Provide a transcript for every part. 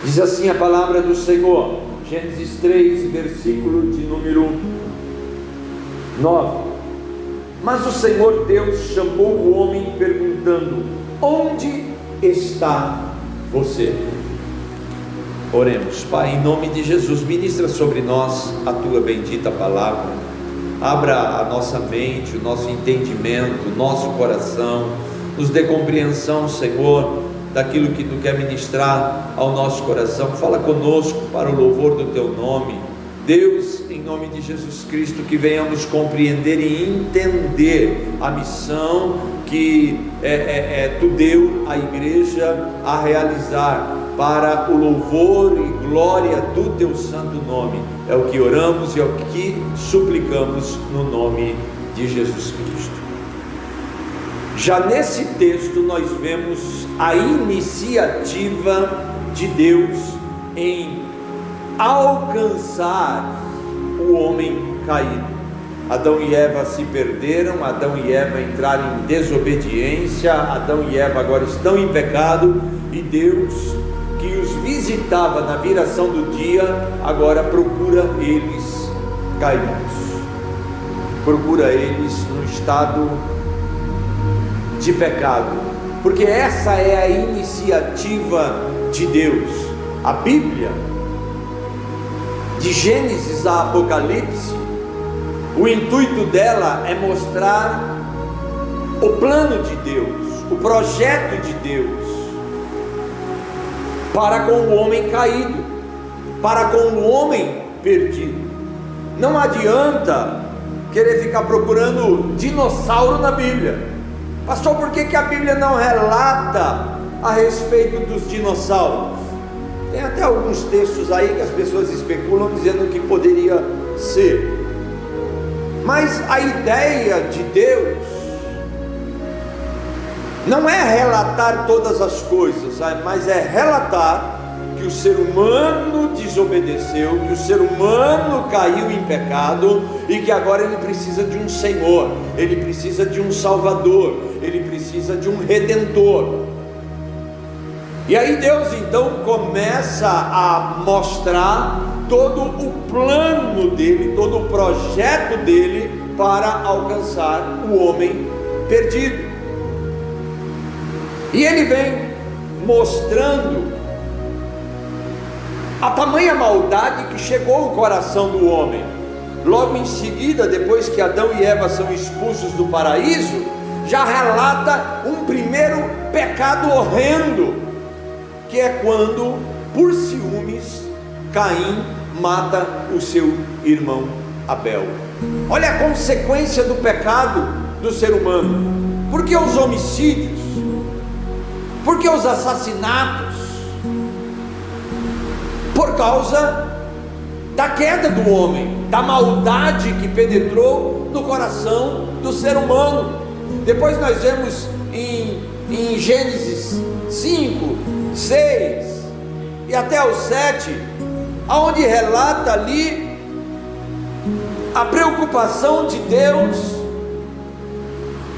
Diz assim a palavra do Senhor, Gênesis 3, versículo de número 9. Mas o Senhor Deus chamou o homem perguntando: onde está você? Oremos. Pai, em nome de Jesus, ministra sobre nós a tua bendita palavra. Abra a nossa mente, o nosso entendimento, o nosso coração, nos dê compreensão, Senhor, daquilo que tu quer ministrar ao nosso coração. Fala conosco para o louvor do teu nome, Deus, em nome de Jesus Cristo, que venhamos compreender e entender a missão que tu deu à igreja a realizar, para o louvor e glória do teu santo nome. É o que oramos e é o que suplicamos no nome de Jesus Cristo. Já nesse texto nós vemos a iniciativa de Deus em alcançar o homem caído. Adão e Eva se perderam, Adão e Eva entraram em desobediência, Adão e Eva agora estão em pecado, e Deus, que os visitava na viração do dia, agora procura eles caídos, procura eles no estado de pecado, porque essa é a iniciativa de Deus. A Bíblia, de Gênesis a Apocalipse, o intuito dela é mostrar o plano de Deus, o projeto de Deus para com o homem caído, para com o homem perdido. Não adianta querer ficar procurando dinossauro na Bíblia. Pastor, por que a Bíblia não relata a respeito dos dinossauros? Tem até alguns textos aí que as pessoas especulam dizendo que poderia ser, mas a ideia de Deus não é relatar todas as coisas, mas é relatar que o ser humano desobedeceu, que o ser humano caiu em pecado e que agora ele precisa de um Senhor, ele precisa de um Salvador, ele precisa de um Redentor. E aí Deus então começa a mostrar todo o plano dele, todo o projeto dele para alcançar o homem perdido. E ele vem mostrando a tamanha maldade que chegou ao coração do homem. Logo em seguida, depois que Adão e Eva são expulsos do paraíso, já relata um primeiro pecado horrendo, que é quando, por ciúmes, Caim mata o seu irmão Abel. Olha a consequência do pecado do ser humano. Por que os homicídios? Por que os assassinatos? Por causa da queda do homem, da maldade que penetrou no coração do ser humano. Depois nós vemos em Gênesis 5, 6 e até o 7, aonde relata ali a preocupação de Deus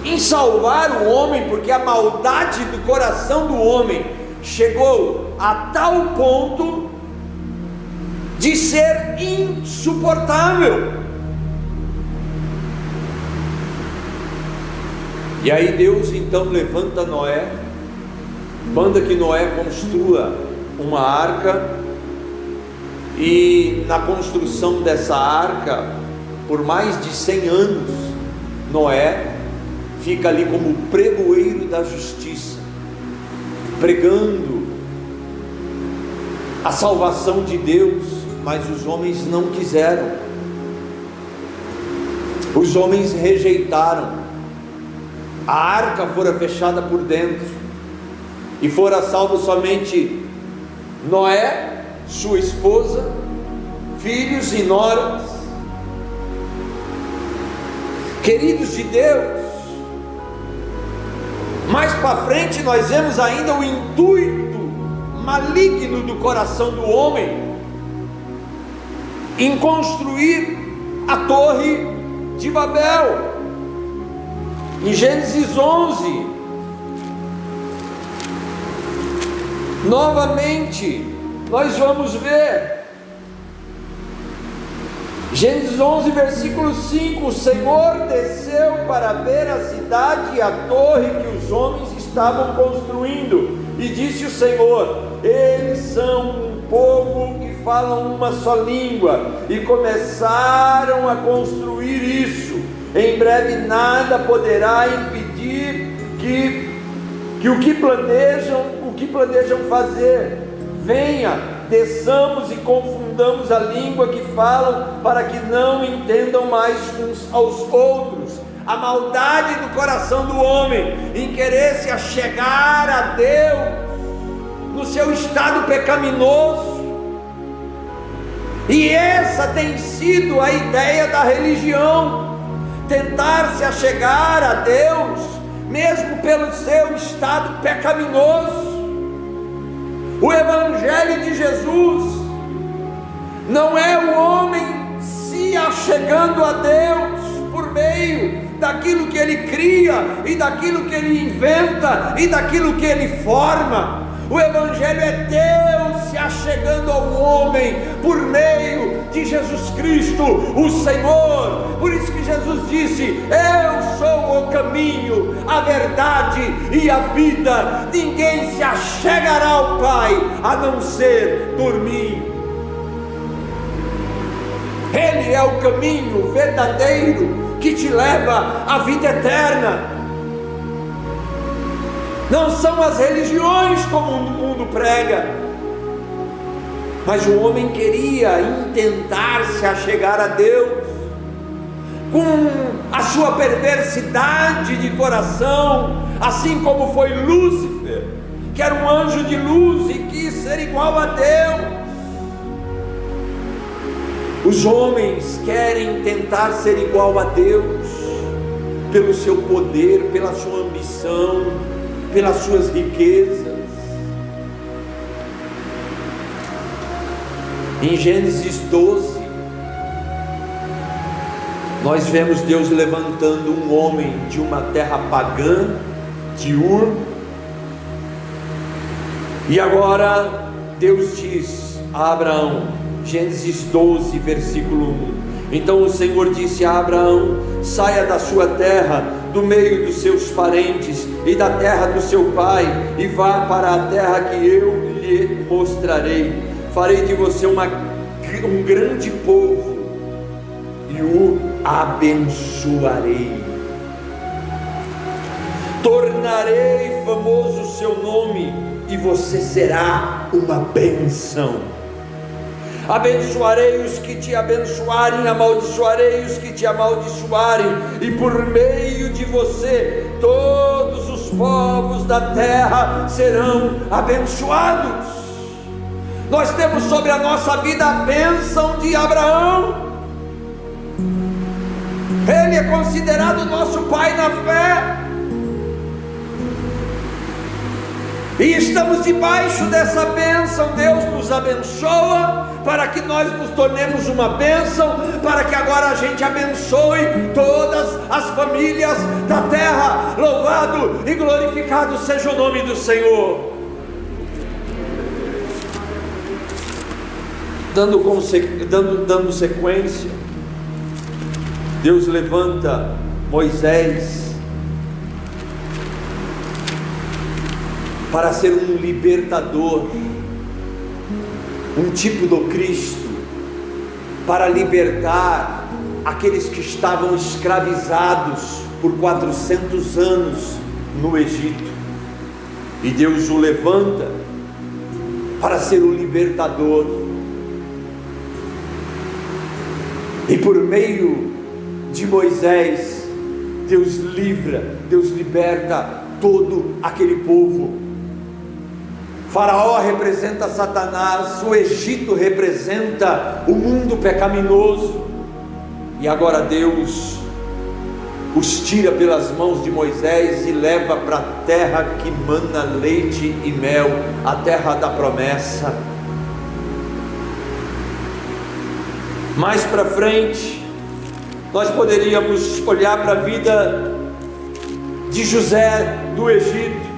em salvar o homem, porque a maldade do coração do homem chegou a tal ponto de ser insuportável. E aí Deus então levanta Noé, manda que Noé construa uma arca, e na construção dessa arca, por mais de 100 anos, Noé fica ali como pregoeiro da justiça, pregando a salvação de Deus, mas os homens não quiseram, os homens rejeitaram. A arca fora fechada por dentro, e fora salvo somente Noé, sua esposa, filhos e noras. Queridos de Deus, mais para frente nós vemos ainda o intuito maligno do coração do homem em construir a torre de Babel. Em Gênesis 11, novamente nós vamos ver Gênesis 11, versículo 5: o Senhor desceu para ver a cidade e a torre que os homens estavam construindo, e disse o Senhor: eles são um povo que falam uma só língua, e começaram a construir isso. Em breve nada poderá impedir que o que planejam fazer. Venha, desçamos e confundamos a língua que falam, para que não entendam mais uns aos outros. A maldade do coração do homem em querer se achegar a Deus no seu estado pecaminoso, e essa tem sido a ideia da religião: tentar se achegar a Deus mesmo pelo seu estado pecaminoso. O Evangelho de Jesus não é o homem se achegando a Deus por meio daquilo que ele cria, e daquilo que ele inventa, e daquilo que ele forma. O Evangelho é Deus se achegando ao homem por meio de Jesus Cristo, o Senhor. Por isso que Jesus disse: eu sou o caminho, a verdade e a vida. Ninguém se achegará ao Pai a não ser por mim. Ele é o caminho verdadeiro que te leva à vida eterna. Não são as religiões como o mundo prega, mas o homem queria intentar se achegar a Deus com a sua perversidade de coração, assim como foi Lúcifer, que era um anjo de luz e quis ser igual a Deus. Os homens querem tentar ser igual a Deus pelo seu poder, pela sua ambição, pelas suas riquezas. Em Gênesis 12, nós vemos Deus levantando um homem de uma terra pagã, de Ur, e agora Deus diz a Abraão, Gênesis 12, versículo 1: então o Senhor disse a Abraão: saia da sua terra, do meio dos seus parentes e da terra do seu pai, e vá para a terra que eu lhe mostrarei. Farei de você um grande povo e o abençoarei. Tornarei famoso o seu nome e você será uma bênção. Abençoarei os que te abençoarem, amaldiçoarei os que te amaldiçoarem, e por meio de você todos os povos da terra serão abençoados. Nós temos sobre a nossa vida a bênção de Abraão. Ele é considerado nosso pai na fé, e estamos debaixo dessa bênção. Deus nos abençoa para que nós nos tornemos uma bênção, para que agora a gente abençoe todas as famílias da terra. Louvado e glorificado seja o nome do Senhor. Dando sequência, Deus levanta Moisés para ser um libertador, um tipo do Cristo, para libertar aqueles que estavam escravizados por 400 anos no Egito. E Deus o levanta para ser o libertador, e por meio de Moisés, Deus liberta todo aquele povo. Faraó representa Satanás, o Egito representa o mundo pecaminoso, e agora Deus os tira pelas mãos de Moisés e leva para a terra que mana leite e mel, a terra da promessa. Mais para frente, nós poderíamos olhar para a vida de José do Egito.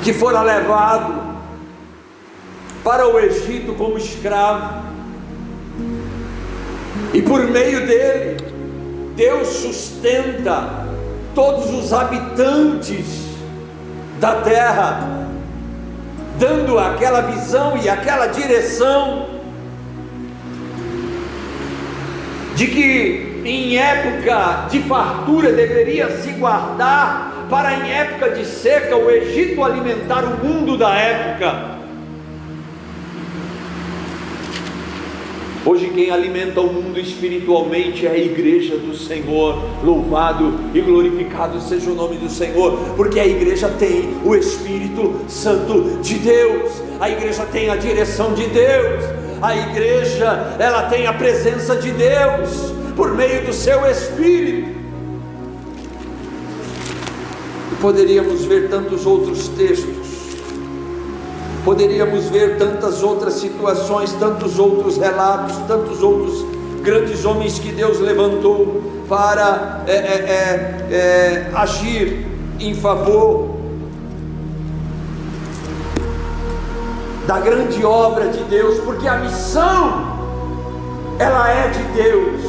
que fora levado para o Egito como escravo, e por meio dele, Deus sustenta todos os habitantes da terra, dando aquela visão e aquela direção de que em época de fartura deveria se guardar para em época de seca o Egito alimentar o mundo da época. Hoje quem alimenta o mundo espiritualmente é a igreja do Senhor. Louvado e glorificado seja o nome do Senhor, porque a igreja tem o Espírito Santo de Deus, a igreja tem a direção de Deus, a igreja, ela tem a presença de Deus por meio do seu Espírito. E poderíamos ver tantos outros textos, poderíamos ver tantas outras situações, tantos outros relatos, tantos outros grandes homens que Deus levantou para agir em favor da grande obra de Deus, porque a missão, ela é de Deus,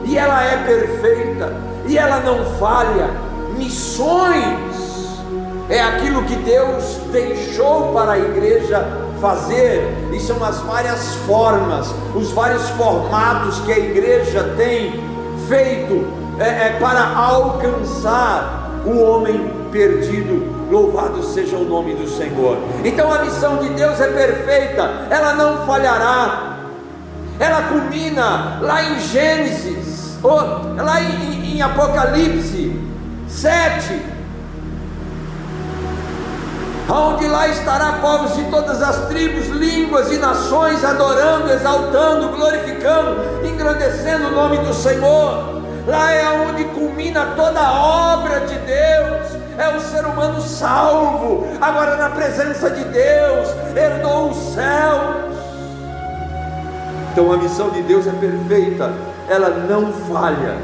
e ela é perfeita, e ela não falha. Missões é aquilo que Deus deixou para a igreja fazer, e são as várias formas, os vários formatos que a igreja tem feito para alcançar o homem perdido. Louvado seja o nome do Senhor. Então a missão de Deus é perfeita, ela não falhará. Ela culmina lá em Gênesis, lá em Apocalipse 7, onde lá estará povos de todas as tribos, línguas e nações, adorando, exaltando, glorificando, engrandecendo o nome do Senhor. Lá é onde culmina toda a obra de Deus, é o ser humano salvo, agora na presença de Deus, herdou os céus. Então a missão de Deus é perfeita, ela não falha.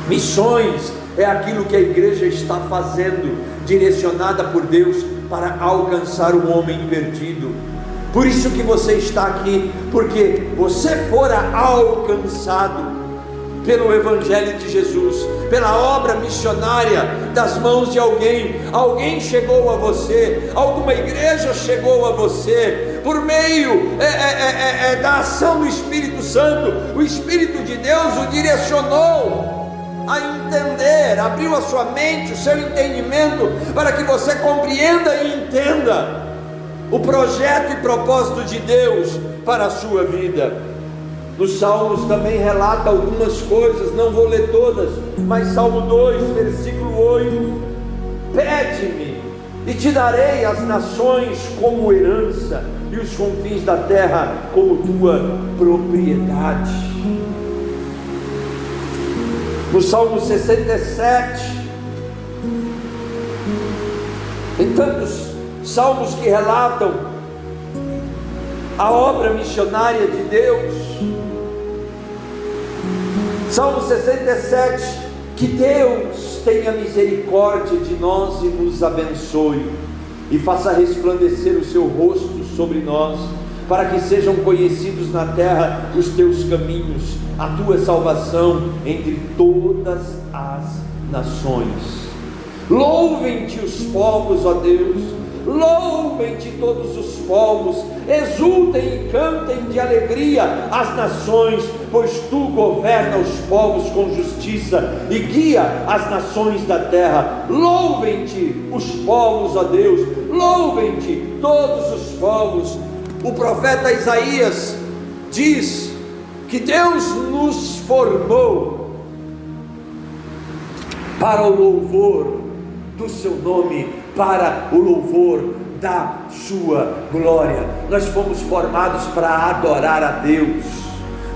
Missões é aquilo que a igreja está fazendo, direcionada por Deus para alcançar o homem perdido. Por isso que você está aqui, porque você fora alcançado pelo Evangelho de Jesus, pela obra missionária das mãos de alguém. Alguém chegou a você, alguma igreja chegou a você, por meio da ação do Espírito Santo. O Espírito de Deus o direcionou a entender, abriu a sua mente, o seu entendimento, para que você compreenda e entenda o projeto e propósito de Deus para a sua vida. Nos Salmos também relata algumas coisas, não vou ler todas, mas Salmo 2, versículo 8: pede-me e te darei as nações como herança, e os confins da terra como tua propriedade. No Salmo 67, tem tantos salmos que relatam a obra missionária de Deus. Salmo 67, que Deus tenha misericórdia de nós e nos abençoe, e faça resplandecer o seu rosto sobre nós, para que sejam conhecidos na terra os teus caminhos, a tua salvação entre todas as nações. Louvem-te os povos, ó Deus, louvem-te todos os povos, exultem e cantem de alegria as nações, pois tu governas os povos com justiça e guia as nações da terra. Louvem-te os povos, ó Deus, louvem-te todos os povos. O profeta Isaías diz que Deus nos formou para o louvor do seu nome, para o louvor da sua glória. Nós fomos formados para adorar a Deus,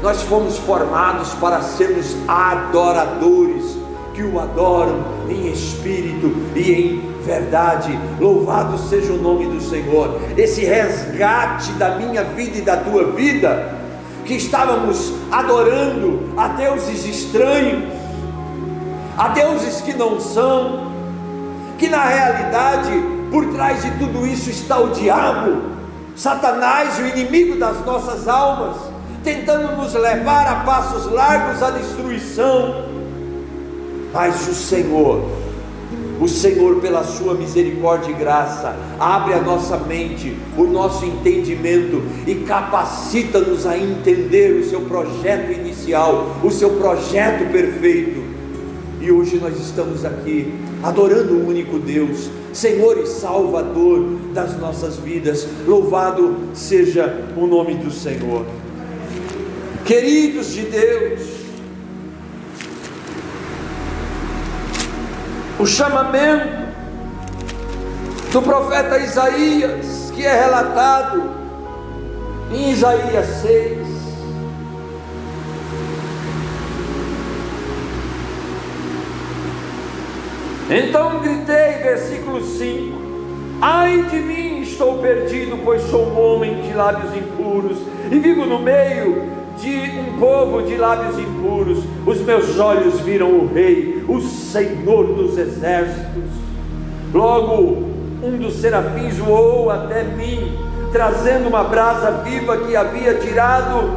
nós fomos formados para sermos adoradores, que o adoram em espírito e em verdade. Louvado seja o nome do Senhor. Esse resgate da minha vida e da tua vida, que estávamos adorando a deuses estranhos, a deuses que não são, que na realidade, por trás de tudo isso está o diabo, Satanás, o inimigo das nossas almas, tentando nos levar a passos largos à destruição. Mas o Senhor, pela sua misericórdia e graça, abre a nossa mente, o nosso entendimento e capacita-nos a entender o seu projeto inicial, o seu projeto perfeito. E hoje nós estamos aqui adorando o único Deus, Senhor e Salvador das nossas vidas. Louvado seja o nome do Senhor. Queridos de Deus, o chamamento do profeta Isaías, que é relatado em Isaías 6, então gritei, versículo 5: ai de mim, estou perdido, pois sou um homem de lábios impuros, e vivo no meio de um povo de lábios impuros. Os meus olhos viram o Rei, o Senhor dos exércitos. Logo um dos serafins voou até mim, trazendo uma brasa viva que havia tirado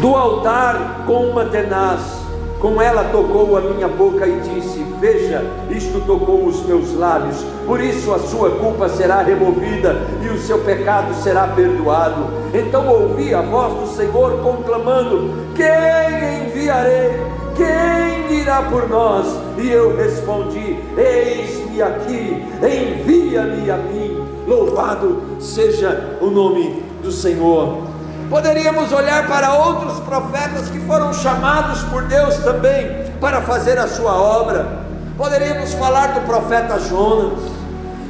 do altar com uma tenaz. Com ela tocou a minha boca e disse: veja, isto tocou os meus lábios, por isso a sua culpa será removida e o seu pecado será perdoado. Então ouvi a voz do Senhor conclamando: quem enviarei? Quem irá por nós? E eu respondi: eis-me aqui, envia-me a mim. Louvado seja o nome do Senhor. Poderíamos olhar para outros profetas que foram chamados por Deus também para fazer a sua obra. Poderíamos falar do profeta Jonas,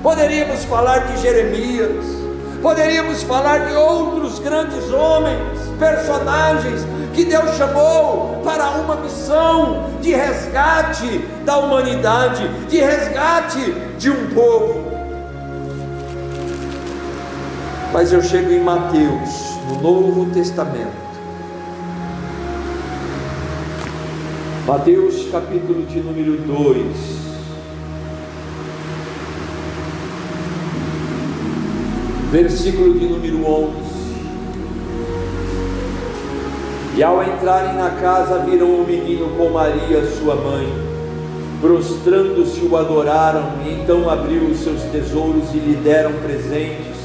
poderíamos falar de Jeremias, poderíamos falar de outros grandes homens, personagens que Deus chamou para uma missão de resgate da humanidade, de resgate de um povo. Mas eu chego em Mateus, no Novo Testamento, Mateus capítulo de número 2, versículo de número 11. E ao entrarem na casa, viram um menino com Maria sua mãe, prostrando-se o adoraram, e então abriu os seus tesouros e lhe deram presentes: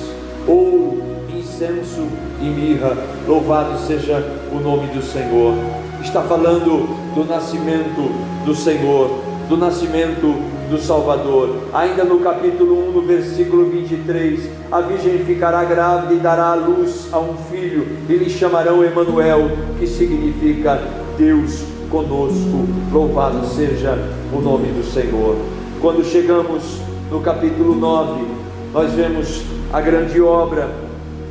ouro, incenso e mirra. Louvado seja o nome do Senhor. Está falando do nascimento do Senhor, do nascimento do Salvador. Ainda no capítulo 1, no versículo 23, a virgem ficará grávida e dará à luz a um filho, e lhe chamarão Emanuel, que significa Deus conosco. Louvado seja o nome do Senhor. Quando chegamos no capítulo 9, nós vemos a grande obra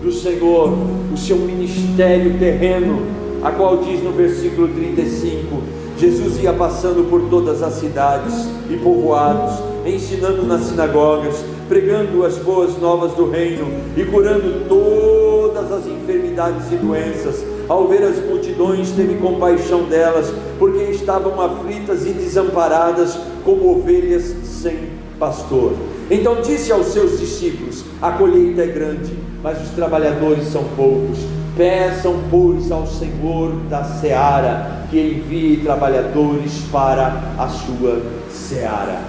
do Senhor, o seu ministério terreno, a qual diz no versículo 35: Jesus ia passando por todas as cidades e povoados, ensinando nas sinagogas, pregando as boas novas do reino e curando todas as enfermidades e doenças. Ao ver as multidões, teve compaixão delas, porque estavam aflitas e desamparadas como ovelhas sem pastor. Então disse aos seus discípulos: a colheita é grande, mas os trabalhadores são poucos. Peçam, pois, ao Senhor da seara que envie trabalhadores para a sua seara.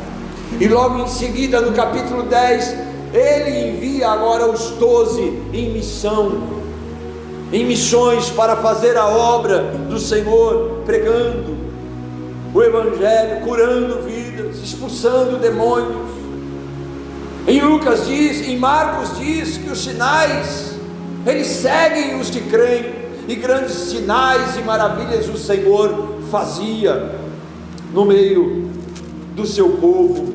E logo em seguida, no capítulo 10, ele envia agora os 12 em missões para fazer a obra do Senhor, pregando o Evangelho, curando vidas, expulsando demônios. Em Marcos diz que os sinais, eles seguem os que creem, e grandes sinais e maravilhas o Senhor fazia no meio do seu povo.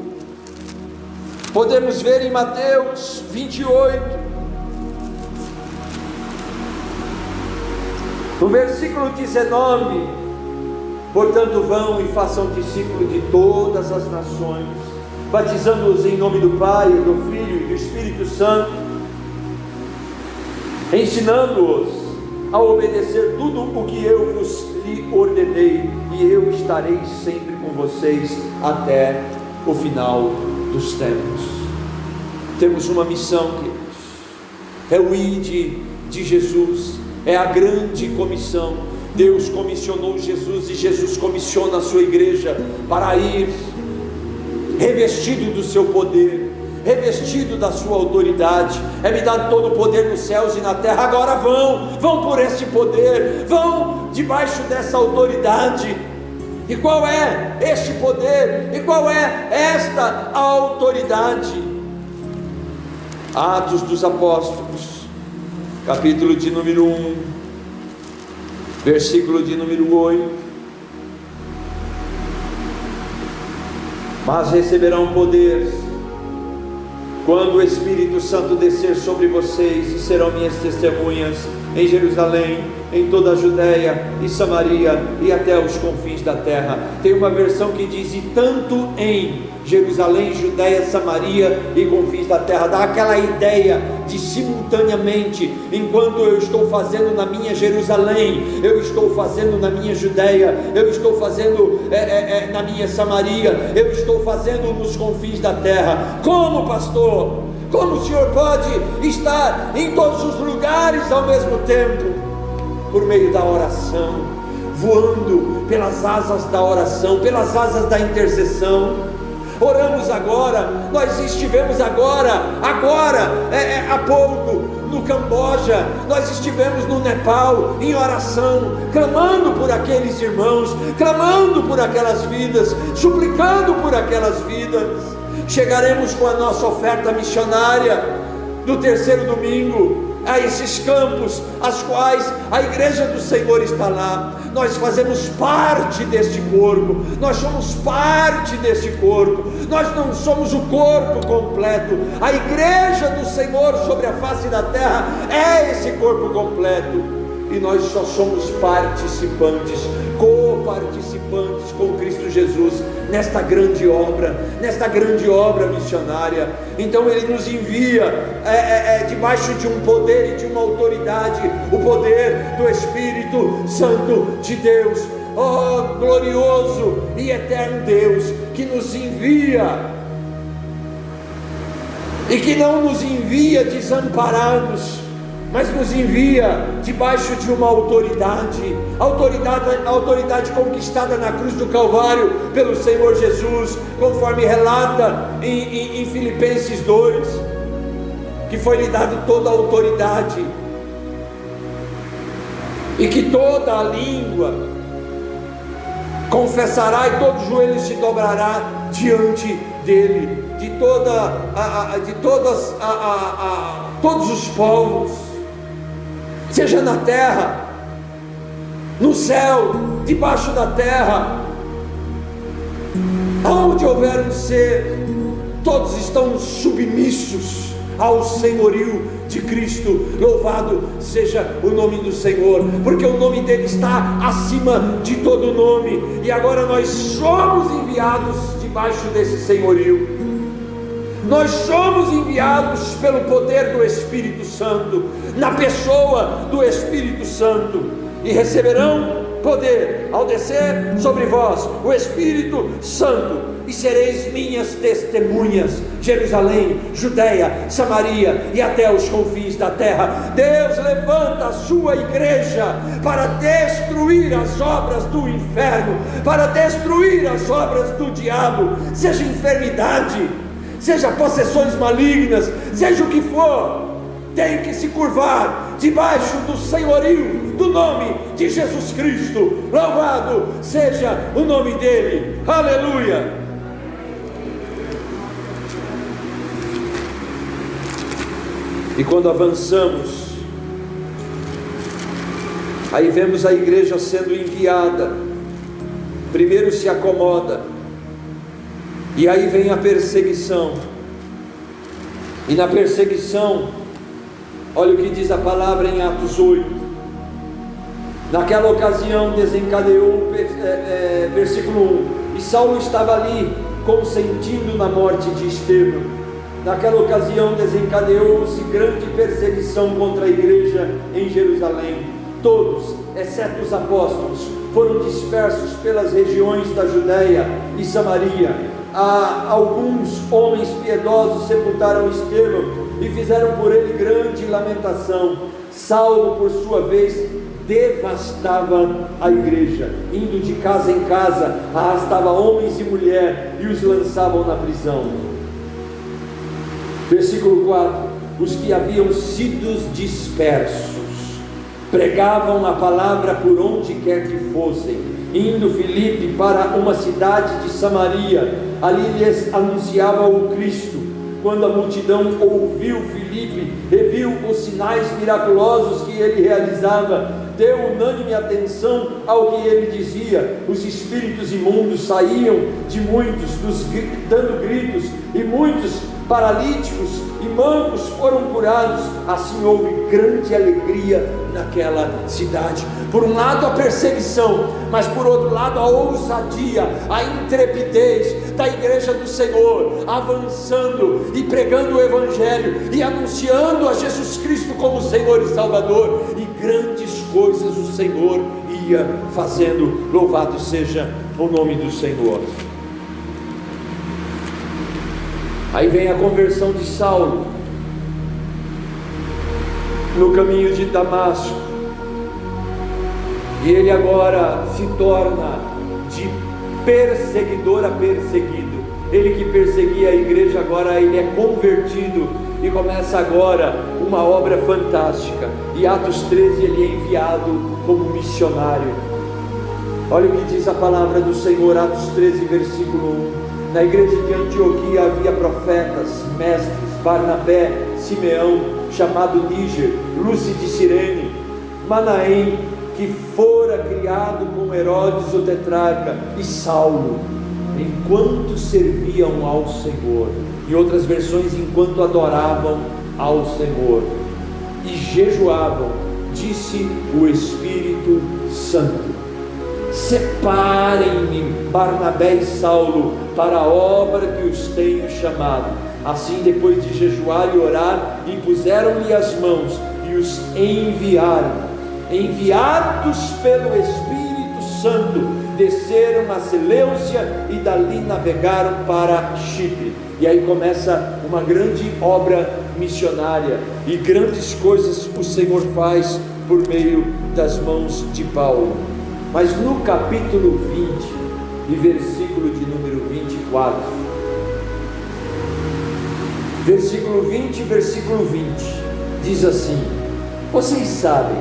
Podemos ver em Mateus 28, no versículo 19: portanto vão e façam discípulos de todas as nações, batizando-os em nome do Pai, do Filho e do Espírito Santo, ensinando-os a obedecer tudo o que eu vos lhe ordenei, e eu estarei sempre com vocês até o final dos tempos. Temos uma missão, queridos, é o ID de Jesus, é a grande comissão. Deus comissionou Jesus e Jesus comissiona a sua igreja para ir revestido do seu poder, revestido da sua autoridade. É-me dado todo o poder nos céus e na terra. Agora vão por este poder, vão debaixo dessa autoridade. E qual é este poder? E qual é esta autoridade? Atos dos Apóstolos, capítulo de número 1, versículo de número 8. Mas receberão poder quando o Espírito Santo descer sobre vocês, e serão minhas testemunhas em Jerusalém, em toda a Judéia e Samaria e até os confins da terra. Tem uma versão que diz: e tanto em Jerusalém, Judéia, Samaria e confins da terra. Dá aquela ideia de simultaneamente, enquanto eu estou fazendo na minha Jerusalém, eu estou fazendo na minha Judéia, eu estou fazendo na minha Samaria, eu estou fazendo nos confins da terra. Como, pastor? Como o senhor pode estar em todos os lugares ao mesmo tempo? Por meio da oração, voando pelas asas da oração, pelas asas da intercessão. Oramos agora, nós estivemos agora há pouco no Camboja, nós estivemos no Nepal em oração, clamando por aqueles irmãos, clamando por aquelas vidas, suplicando por aquelas vidas. Chegaremos com a nossa oferta missionária do terceiro domingo a esses campos, as quais a igreja do Senhor está lá. Nós fazemos parte deste corpo, nós somos parte deste corpo, nós não somos o corpo completo. A igreja do Senhor sobre a face da terra é esse corpo completo, e nós só somos participantes, co-participantes com Cristo Jesus nesta grande obra missionária. Então Ele nos envia debaixo de um poder e de uma autoridade, o poder do Espírito Santo de Deus. Oh, glorioso e eterno Deus, que nos envia e que não nos envia desamparados, mas nos envia debaixo de uma autoridade conquistada na cruz do Calvário pelo Senhor Jesus, conforme relata em Filipenses 2, que foi lhe dado toda a autoridade, e que toda a língua confessará e todo joelho se dobrará diante dele, de todos os povos, seja na terra, no céu, debaixo da terra, aonde houver um ser, todos estão submissos ao senhorio de Cristo. Louvado seja o nome do Senhor, porque o nome dele está acima de todo nome, e agora nós somos enviados debaixo desse senhorio. Nós somos enviados pelo poder do Espírito Santo, na pessoa do Espírito Santo, e receberão poder ao descer sobre vós o Espírito Santo, e sereis minhas testemunhas, Jerusalém, Judéia, Samaria e até os confins da terra. Deus levanta a sua igreja para destruir as obras do inferno, para destruir as obras do diabo, seja enfermidade, seja possessões malignas, seja o que for, tem que se curvar debaixo do senhorio do nome de Jesus Cristo. Louvado seja o nome dele, aleluia. E quando avançamos, aí vemos a igreja sendo enviada. Primeiro se acomoda, e aí vem a perseguição, e na perseguição, olha o que diz a palavra em Atos 8, naquela ocasião desencadeou, versículo 1, e Saulo estava ali consentindo na morte de Estevão. Naquela ocasião desencadeou-se grande perseguição contra a igreja em Jerusalém. Todos, exceto os apóstolos, foram dispersos pelas regiões da Judéia e Samaria. Alguns homens piedosos sepultaram Estevão e fizeram por ele grande lamentação. Saulo, por sua vez, devastava a igreja, indo de casa em casa, arrastava homens e mulher e os lançavam na prisão. Versículo 4: os que haviam sido dispersos pregavam a palavra por onde quer que fossem. Indo Filipe para uma cidade de Samaria, ali lhes anunciava o Cristo. Quando a multidão ouviu Filipe e viu os sinais miraculosos que ele realizava, deu unânime atenção ao que ele dizia. Os espíritos imundos saíam de muitos, dando gritos, e muitos paralíticos e mancos foram curados. Assim houve grande alegria naquela cidade. Por um lado a perseguição, mas por outro lado a ousadia, a intrepidez da igreja do Senhor, avançando e pregando o Evangelho e anunciando a Jesus Cristo como Senhor e Salvador, e grandes coisas o Senhor ia fazendo. Louvado seja o nome do Senhor. Aí vem a conversão de Saulo no caminho de Damasco, e ele agora se torna de perseguidor a perseguido. Ele que perseguia a igreja, agora ele é convertido e começa agora uma obra fantástica. E Atos 13 ele é enviado como missionário. Olha o que diz a palavra do Senhor, Atos 13 versículo 1. Na igreja de Antioquia havia profetas, mestres, Barnabé, Simeão, chamado Níger, Lúcio de Cirene, Manaém, que fora criado com Herodes o tetrarca, e Saulo, enquanto serviam ao Senhor. Em outras versões, enquanto adoravam ao Senhor e jejuavam, disse o Espírito Santo: separem-me Barnabé e Saulo para a obra que os tenho chamado. Assim, depois de jejuar e orar, impuseram-lhe as mãos e os enviaram. Enviados pelo Espírito Santo, desceram a Seleucia e dali navegaram para Chipre. E aí começa uma grande obra missionária, e grandes coisas o Senhor faz por meio das mãos de Paulo. Mas no capítulo 20 e versículo de número 24, versículo 20 e versículo 20, diz assim: vocês sabem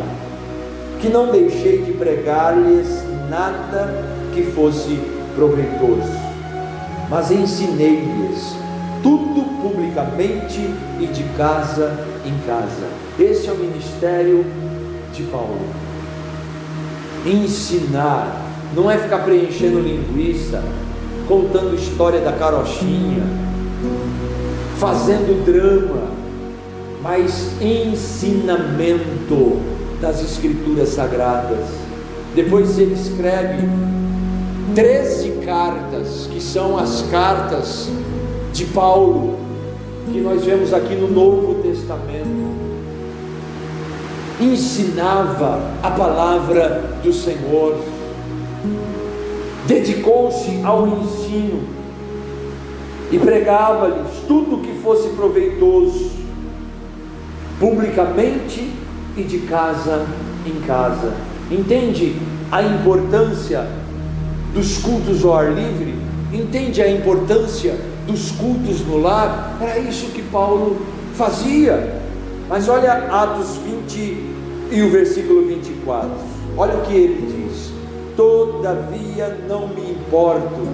que não deixei de pregar-lhes nada que fosse proveitoso, mas ensinei-lhes tudo publicamente e de casa em casa. Esse é o ministério de Paulo. Ensinar não é ficar preenchendo linguiça, contando história da carochinha, fazendo drama, mas ensinamento das Escrituras Sagradas. Depois ele escreve 13 cartas, que são as cartas de Paulo, que nós vemos aqui no Novo Testamento. Ensinava a palavra do Senhor, dedicou-se ao ensino e pregava-lhes tudo que fosse proveitoso, publicamente e de casa em casa. Entende a importância dos cultos ao ar livre? Entende a importância dos cultos no lar? Era isso que Paulo fazia. Mas olha Atos 20 e o versículo 24, olha o que ele diz: todavia não me importo,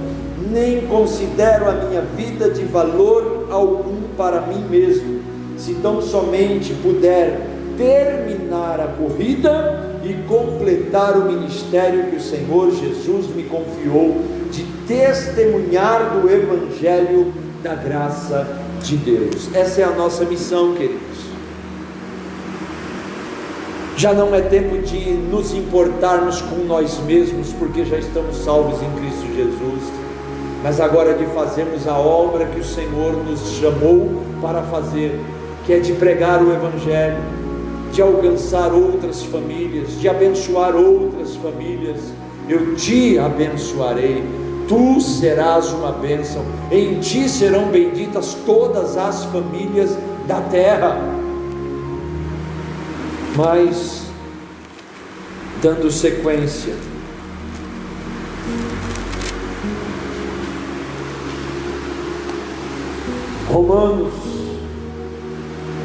nem considero a minha vida de valor algum para mim mesmo, se tão somente puder terminar a corrida e completar o ministério que o Senhor Jesus me confiou, de testemunhar do Evangelho da graça de Deus. Essa é a nossa missão, queridos. Já não é tempo de nos importarmos com nós mesmos, porque já estamos salvos em Cristo Jesus, mas agora é de fazermos a obra que o Senhor nos chamou para fazer, que é de pregar o Evangelho, de alcançar outras famílias, de abençoar outras famílias, eu te abençoarei, tu serás uma bênção, em ti serão benditas todas as famílias da terra. Mas, dando sequência, Romanos,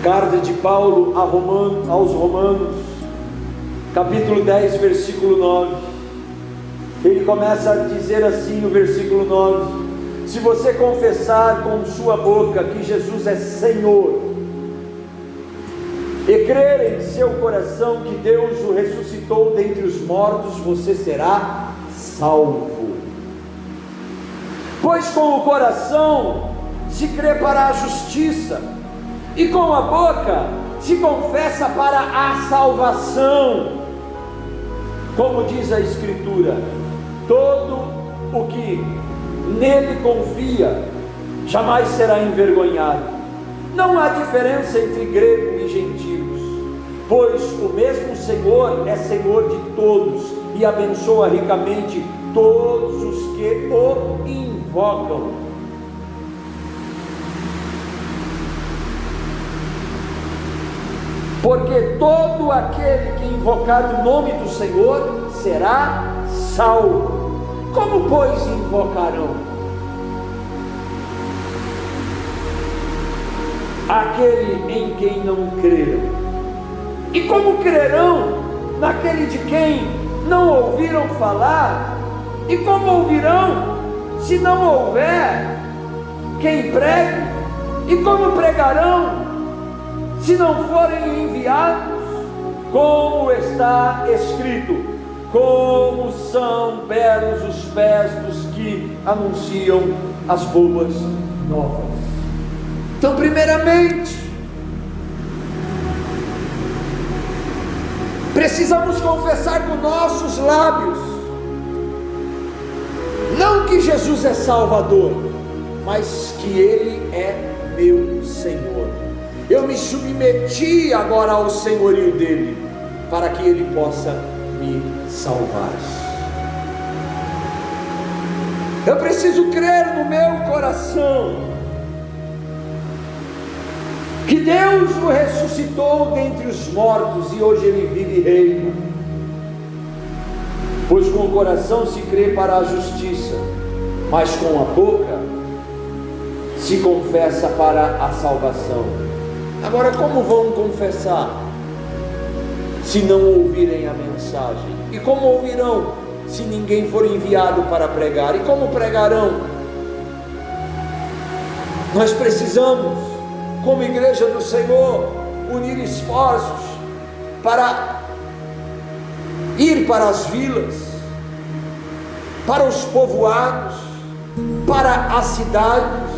carta de Paulo aos Romanos, capítulo 10, versículo 9, ele começa a dizer assim no versículo 9: se você confessar com sua boca que Jesus é Senhor, e crer em seu coração que Deus o ressuscitou dentre os mortos, você será salvo. Pois com o coração se crê para a justiça, e com a boca se confessa para a salvação. Como diz a Escritura, todo o que nele confia jamais será envergonhado. Não há diferença entre grego e gentios, pois o mesmo Senhor é Senhor de todos e abençoa ricamente todos os que o invocam. Porque todo aquele que invocar o nome do Senhor será salvo. Como, pois, invocarão? Aquele em quem não creram. E como crerão naquele de quem não ouviram falar? E como ouvirão se não houver quem pregue? E como pregarão se não forem enviados? Como está escrito: como são belos os pés dos que anunciam as boas novas. Então, primeiramente, precisamos confessar com nossos lábios, não que Jesus é Salvador, mas que Ele é meu Senhor. Eu me submeti agora ao senhorio dele, para que ele possa me salvar. Eu preciso crer no meu coração que Deus o ressuscitou dentre os mortos e hoje ele vive e reina. Pois com o coração se crê para a justiça, mas com a boca se confessa para a salvação. Agora, como vão confessar se não ouvirem a mensagem? E como ouvirão se ninguém for enviado para pregar? E como pregarão? Nós precisamos, como igreja do Senhor, unir esforços para ir para as vilas, para os povoados, para as cidades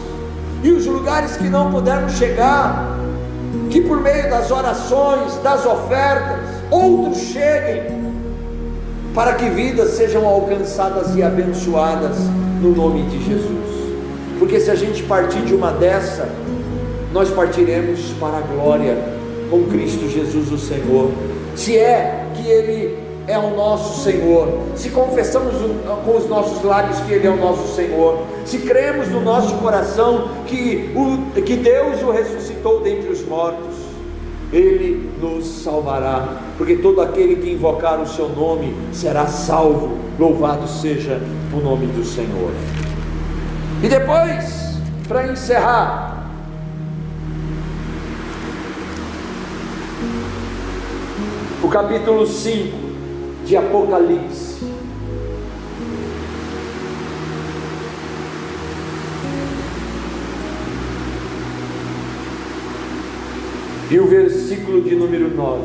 e os lugares que não pudermos chegar, que por meio das orações, das ofertas, outros cheguem, para que vidas sejam alcançadas e abençoadas no nome de Jesus. Porque se a gente partir de uma dessa, nós partiremos para a glória com Cristo Jesus o Senhor. Se é que Ele é o nosso Senhor, se confessamos com os nossos lábios que Ele é o nosso Senhor, se cremos no nosso coração que Deus o ressuscitou dentre os mortos, Ele nos salvará, porque todo aquele que invocar o seu nome será salvo. Louvado seja o nome do Senhor. E depois, para encerrar, o capítulo 5 de Apocalipse. E o versículo de número 9.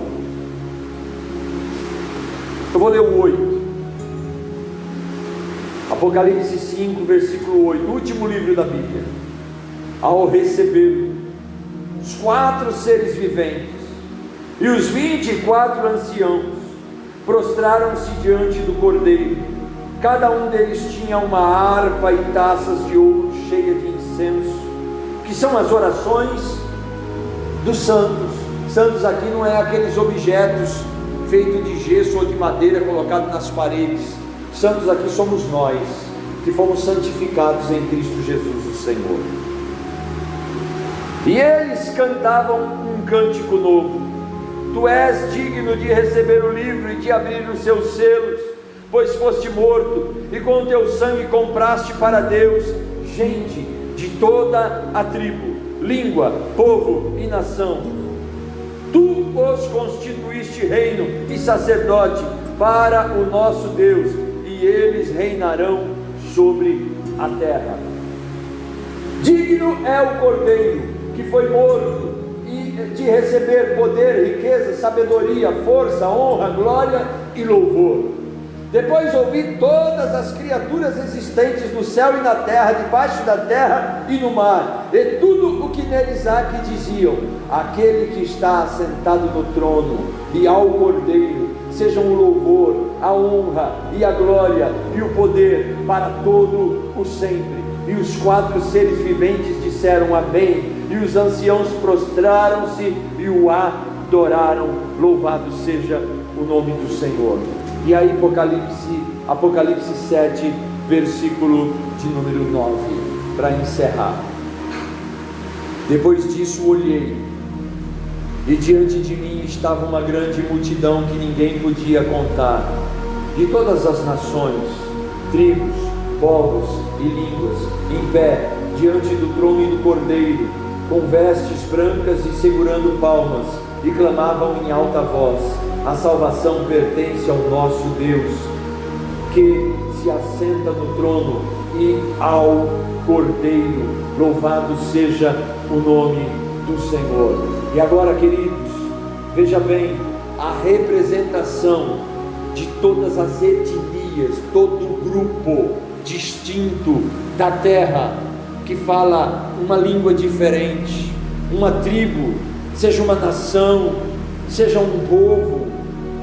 Eu vou ler o 8. Apocalipse 5, versículo 8, o último livro da Bíblia. Ao receber os 4 seres viventes e os 24 anciãos, prostraram-se diante do Cordeiro. Cada um deles tinha uma harpa e taças de ouro cheias de incenso, que são as orações dos santos. Santos aqui não é aqueles objetos feitos de gesso ou de madeira colocados nas paredes. Santos aqui somos nós, que fomos santificados em Cristo Jesus, o Senhor. E eles cantavam um cântico novo: Tu és digno de receber o livro e de abrir os seus selos, pois foste morto, e com o teu sangue compraste para Deus gente de toda a tribo, língua, povo e nação. Tu os constituíste reino e sacerdote para o nosso Deus, e eles reinarão sobre a terra. Digno é o Cordeiro que foi morto e de receber poder, riqueza, sabedoria, força, honra, glória e louvor. Depois ouvi todas as criaturas existentes no céu e na terra, debaixo da terra e no mar, e tudo o que neles há, que diziam: aquele que está assentado no trono e ao Cordeiro sejam o louvor, a honra e a glória e o poder para todo o sempre. E os 4 seres viventes disseram amém, e os anciãos prostraram-se e o adoraram. Louvado seja o nome do Senhor. E aí Apocalipse 7, versículo de número 9, para encerrar. Depois disso olhei, e diante de mim estava uma grande multidão que ninguém podia contar, de todas as nações, tribos, povos e línguas, em pé, diante do trono e do Cordeiro, com vestes brancas e segurando palmas, e clamavam em alta voz: a salvação pertence ao nosso Deus, que se assenta no trono, e ao Cordeiro. Louvado seja o nome do Senhor. E agora, queridos, veja bem a representação de todas as etnias, todo o grupo distinto da terra, que fala uma língua diferente, uma tribo, seja uma nação, seja um povo,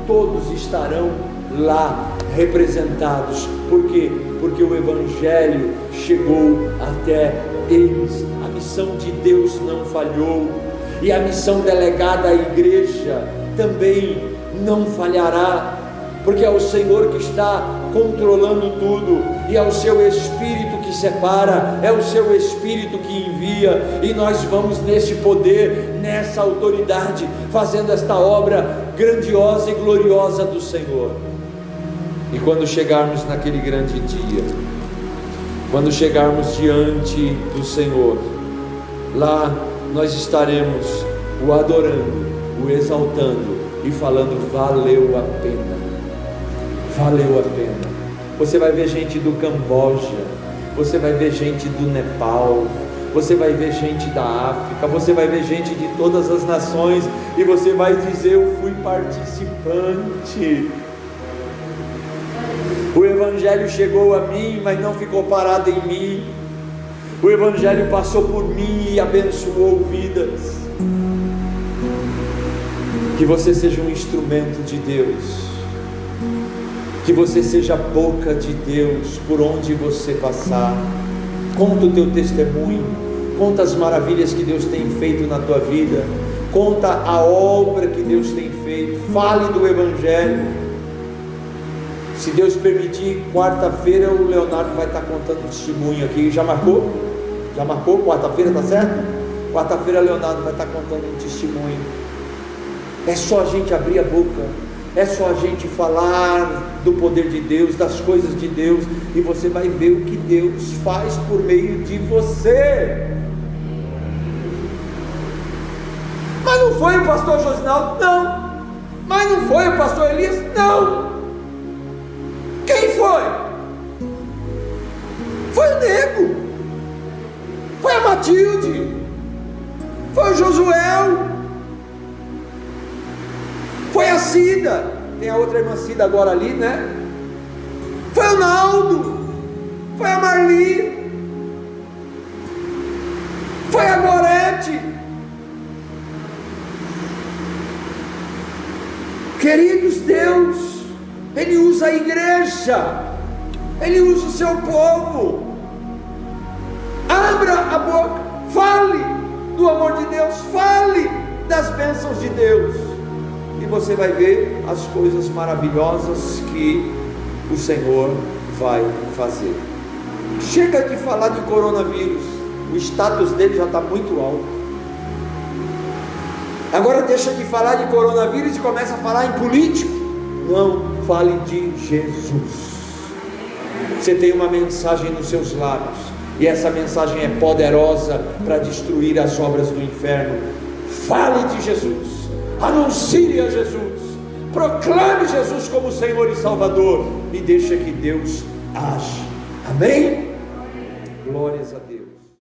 todos estarão lá representados. Por quê? Porque o Evangelho chegou até eles. A missão de Deus não falhou, e a missão delegada à igreja também não falhará, porque é o Senhor que está controlando tudo, e é o seu Espírito que separa, é o seu Espírito que envia, e nós vamos nesse poder, nessa autoridade, fazendo esta obra grandiosa e gloriosa do Senhor. E quando chegarmos naquele grande dia, quando chegarmos diante do Senhor, lá nós estaremos o adorando, o exaltando e falando: valeu a pena, valeu a pena. Você vai ver gente do Camboja, você vai ver gente do Nepal, você vai ver gente da África, você vai ver gente de todas as nações, e você vai dizer: eu fui participante. O Evangelho chegou a mim, mas não ficou parado em mim. O Evangelho passou por mim e abençoou vidas. Que você seja um instrumento de Deus, que você seja a boca de Deus por onde você passar. Conta o teu testemunho, conta as maravilhas que Deus tem feito na tua vida, conta a obra que Deus tem feito, fale do Evangelho. Se Deus permitir, quarta-feira o Leonardo vai estar contando testemunho aqui. Já marcou? Já marcou? Quarta-feira, tá certo? Quarta-feira o Leonardo vai estar contando um testemunho. É só a gente abrir a boca, é só a gente falar do poder de Deus, das coisas de Deus, e você vai ver o que Deus faz por meio de você. Mas não foi o pastor Josinaldo? Não. Mas não foi o pastor Elias? Não. Quem foi? Foi o Nego, foi a Matilde, foi o Josuel, foi a Cida, tem a outra irmã Cida agora ali, né? Foi o Naldo, foi a Marli, foi a Gorete. Queridos, Deus, Ele usa a igreja, Ele usa o seu povo. Abra a boca, fale do amor de Deus, fale das bênçãos de Deus, e você vai ver as coisas maravilhosas que o Senhor vai fazer. Chega de falar de coronavírus, o status dele já está muito alto. Agora deixa de falar de coronavírus e começa a falar em político. Não, fale de Jesus. Você tem uma mensagem nos seus lábios, e essa mensagem é poderosa para destruir as obras do inferno. Fale de Jesus, anuncie a Jesus, proclame Jesus como Senhor e Salvador, e deixa que Deus age. Amém? Glórias a Deus.